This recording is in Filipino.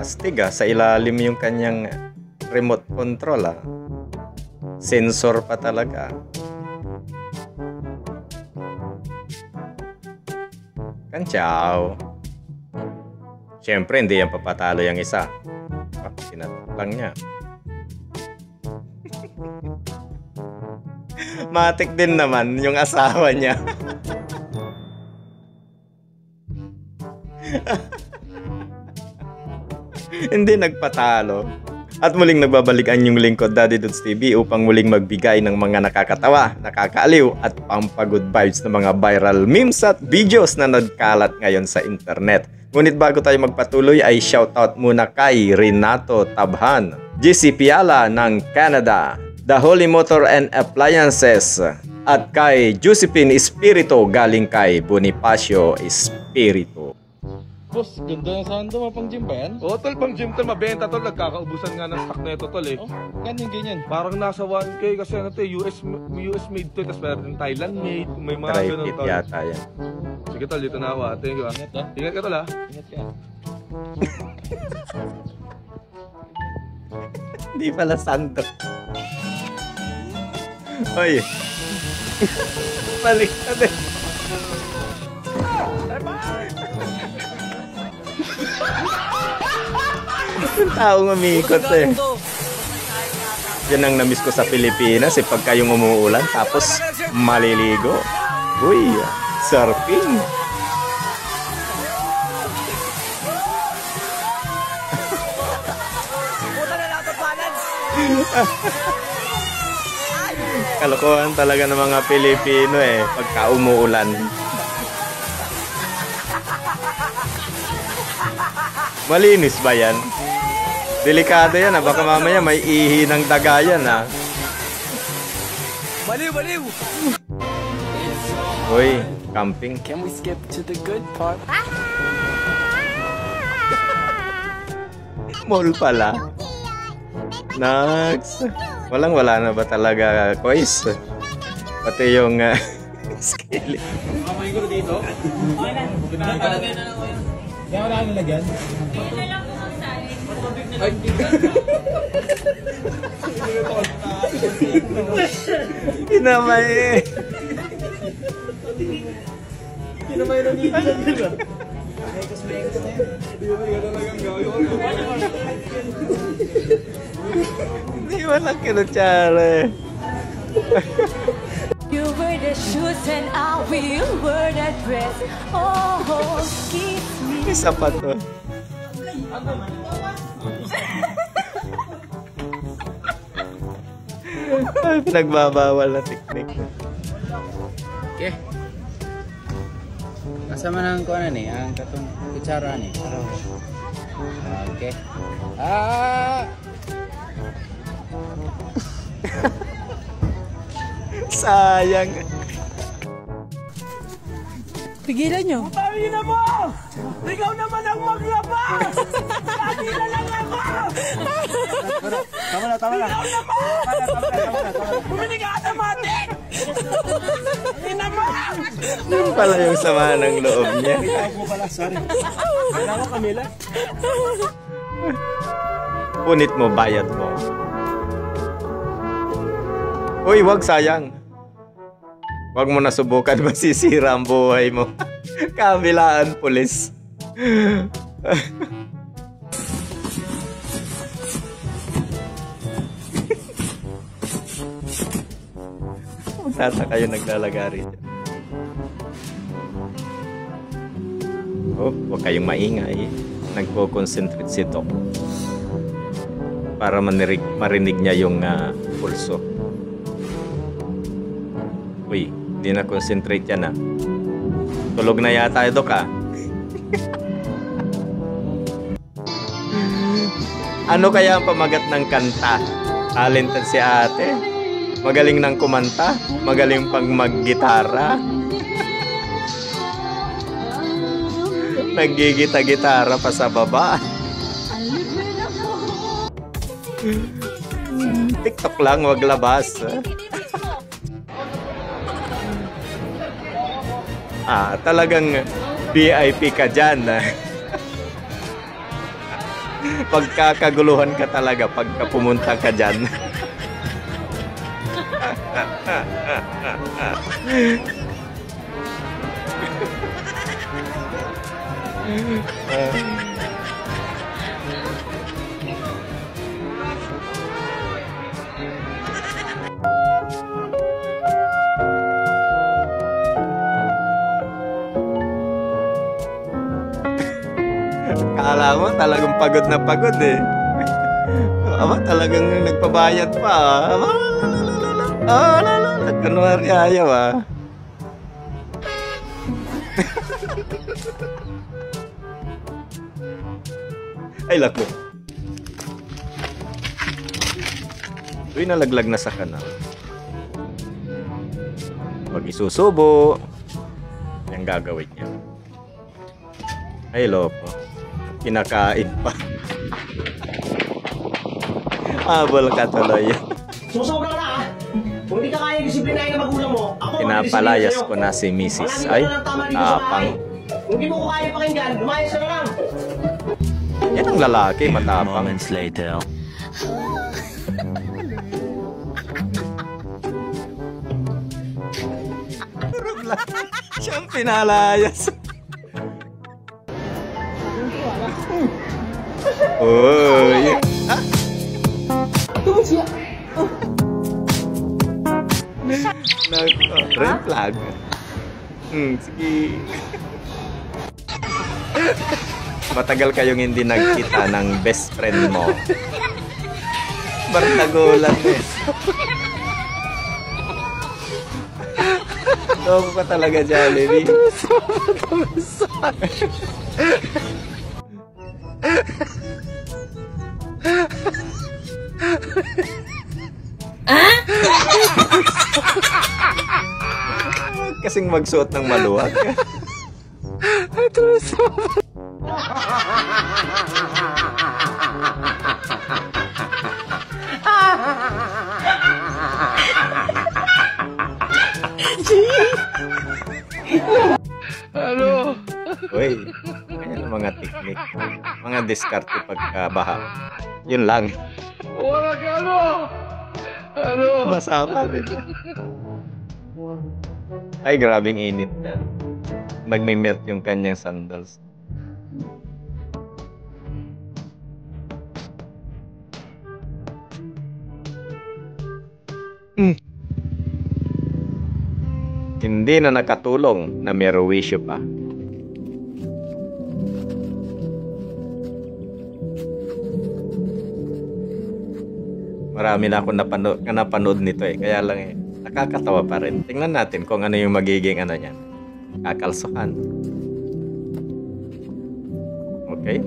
Astig sa ilalim yung kanyang remote control Sensor pa talaga. Kansyaw. Siyempre, hindi yan papatalo yung isa. Sinatak lang niya. Matik din naman yung asawa niya. Hindi nagpatalo. At muling nagbabalik ang inyong lingkod, Daddy Dudes TV, upang muling magbigay ng mga nakakatawa, nakakaaliw at pampagood vibes na mga viral memes at videos na nagkalat ngayon sa internet. Ngunit bago tayo magpatuloy ay shoutout muna kay Renato Tabhan, GC Piala ng Canada, The Holy Motor and Appliances, at kay Josephine Espirito galing kay Bonifacio Espirito. Boss, ganda ng sound mo, pang gym ba yan? Oo, tol, pang gym tol, mabenta tol, nagkakaubusan nga ng stock na ito tol Oh, ganyan. Parang nasa 1K kasi ano to, US made to, tapos meron Thailand made, may mga ganun Try tol. yata yan. Sige tol, dito na ako ate. Ingat ka tol Ingat ka. Hindi pala santo. Oy. Balik natin. Yung taong umikot Yan ang namiss ko sa Pilipinas pag kayong umuulan tapos maliligo. Uy, surfing. Kalokohan talaga ng mga Pilipino pagka umuulan. Malinis ba yan? Delikado yan baka mamaya may ihi ng daga yan Baliw! Uy, camping. Can we skip to the good part? Mall pala. Next. Wala na ba talaga, Kois? Pati yung scale. Mamay ko dito. Palagay na lang ko yun. Kaya wala ka nalagyan? Kaya na lang kung magsali. Ay, Kinamay Kinamay na dito. Hindi walang kinutsara You wear the shoes and I will wear that dress. Oh, kiss me. Isa pa to. Ay, pinagbabawal na teknik. Okay. Kasama ng kuha ni, ang katong kutsara ni. Okay. Sayang. Pigilan nyo. Putangin na mo! Ikaw naman ang maglabas! Lagi na lang ako! Tama na. Ikaw naman! Bumili ka sa matik! Ina mo! Yun pala yung sama ng loob niya. Ako pala, sorry. Kailangan ko, Camila. Punit mo, bayad mo. Uy, wag sayang. Wag mo na subukan, masisira ang buhay mo. Kabilaan, pulis. Tataka yung naglalagari dyan. Oh, huwag kayong maingay. Nagko-concentrate si Doc para marinig niya yung pulso. Uy, hindi na concentrate yan Tulog na yata Doc Ano kaya ang pamagat ng kanta? Talented si ate. Magaling ng kumanta. Magaling pang maggitara. Naggigita-gitara pa sa baba. TikTok lang, wag labas. Talagang VIP ka dyan. Mapagkakaguluhan ka talaga pagka pumunta ka dyan. Kala mo talagang pagod na pagod eh. Aba, talagang nagpabayad pa. Aba, kunwari ayaw ah. Ay, lako. Uy, nalaglag na sa kanal. Pag isusubo, yung gagawin niya. Ay, loko. Kinakain pa. Habol ka tuloy. Susobra ka na ah. Kung hindi ka kaya disiplinahin ng magulang mo, ako Pinapalayas ko na si Mrs. Ay, tapang. Kung hindi mo ko kaya pakinggan, lumayas ka na lang. Yan ang lalaki, matapang. Moments later. Siyang pinalayas. Uy. Ah? Red flag. Sige. Matagal kayong hindi nagkita ng best friend mo. Bartagulan eh. Loko ka talaga, Jollibee. Kasing magsuot ng maluwag. Ano? Uy, ganyan ang mga teknik. Mga diskarte pagkabaha. Yun lang. Wala ka ano? Ano? Masama rin. Ay, grabing init na. Nagme-melt yung kanyang sandals. Hindi na nakatulong na meruwisyo pa. Marami na ako napanood nito eh. Kaya lang eh, nakakatawa pa rin. Tingnan natin kung ano yung magiging ano niya. Kakalsuhan. Okay?